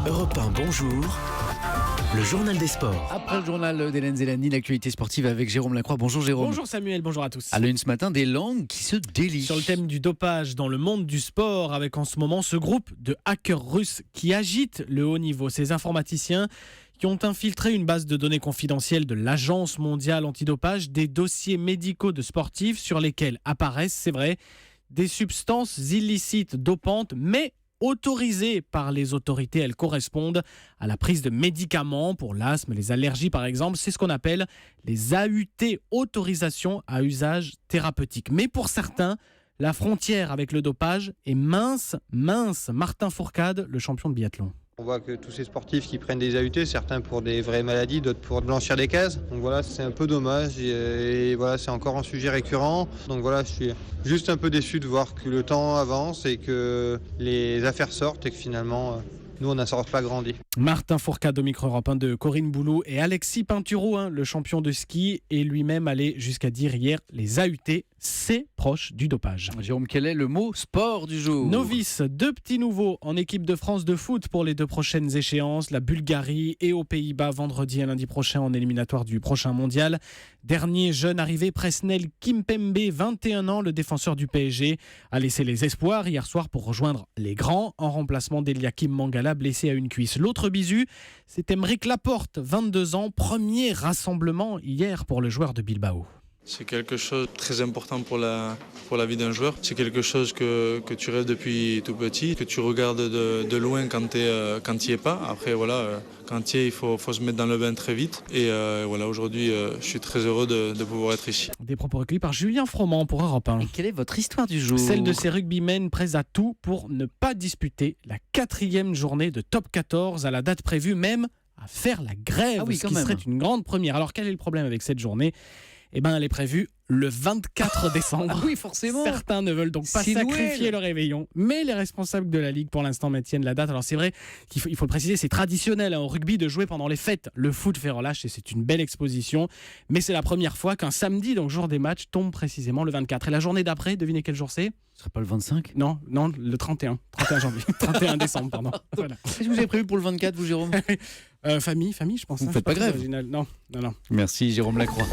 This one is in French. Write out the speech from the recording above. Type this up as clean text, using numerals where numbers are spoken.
Europe 1, bonjour. Le journal des sports. Après le journal d'Hélène Zélani, l'actualité sportive avec Jérôme Lacroix. Bonjour Jérôme. Bonjour Samuel, bonjour à tous. À la une ce matin, des langues qui se délient. Sur le thème du dopage dans le monde du sport, avec en ce moment ce groupe de hackers russes qui agitent le haut niveau. Ces informaticiens qui ont infiltré une base de données confidentielle de l'Agence mondiale antidopage, des dossiers médicaux de sportifs sur lesquels apparaissent, c'est vrai, des substances illicites dopantes, mais autorisées par les autorités. Elles correspondent à la prise de médicaments pour l'asthme, les allergies par exemple. C'est ce qu'on appelle les AUT, autorisations à usage thérapeutique. Mais pour certains, la frontière avec le dopage est mince. Martin Fourcade, le champion de biathlon. On voit que tous ces sportifs qui prennent des AUT, certains pour des vraies maladies, d'autres pour blanchir des cases. Donc voilà, c'est un peu dommage et voilà, c'est encore un sujet récurrent. Donc voilà, je suis juste un peu déçu de voir que le temps avance et que les affaires sortent et que finalement, nous, on n'en sort pas grandi. Martin Fourcade au micro-Europe 1 de Corinne Boulou et Alexis Pinturo, le champion de ski, est lui-même allé jusqu'à dire hier les AUT, c'est proche du dopage. Jérôme, quel est le mot sport du jour? Novice, 2 petits nouveaux en équipe de France de foot pour les 2 prochaines échéances, la Bulgarie et aux Pays-Bas vendredi et lundi prochain en éliminatoire du prochain mondial. Dernier jeune arrivé, Presnel Kimpembe, 21 ans, le défenseur du PSG, a laissé les espoirs hier soir pour rejoindre les grands en remplacement d'Eliakim Mangala blessé à une cuisse. L'autre bisu, c'est Aymeric Laporte, 22 ans, premier rassemblement hier pour le joueur de Bilbao. C'est quelque chose de très important pour la vie d'un joueur. C'est quelque chose que tu rêves depuis tout petit, que tu regardes de loin quand tu n'y es pas. Après, voilà, quand tu y es, il faut se mettre dans le bain très vite. Et voilà, aujourd'hui, je suis très heureux de pouvoir être ici. Des propos recueillis par Julien Froment pour Europe 1. Et quelle est votre histoire du jour? Celle de ces rugbymen prêts à tout pour ne pas disputer la 4e journée de top 14 à la date prévue, même à faire la grève, ce qui serait une grande première. Alors quel est le problème avec cette journée ? Eh bien, elle est prévue le 24 décembre. Ah oui, forcément. Certains ne veulent donc pas sacrifier le réveillon, mais les responsables de la Ligue, pour l'instant, maintiennent la date. Alors, c'est vrai qu'il faut le préciser, c'est traditionnel au rugby de jouer pendant les fêtes. Le foot fait relâche et c'est une belle exposition. Mais c'est la première fois qu'un samedi, donc jour des matchs, tombe précisément le 24. Et la journée d'après, devinez quel jour c'est ? Ce serait pas le 25 ? Non, le 31 janvier. 31 décembre, pardon. Voilà. Qu'est-ce que vous avez prévu pour le 24, vous, Jérôme ? Famille, je pense. Vous ne faites pas grève ? Non. Merci, Jérôme Lacroix.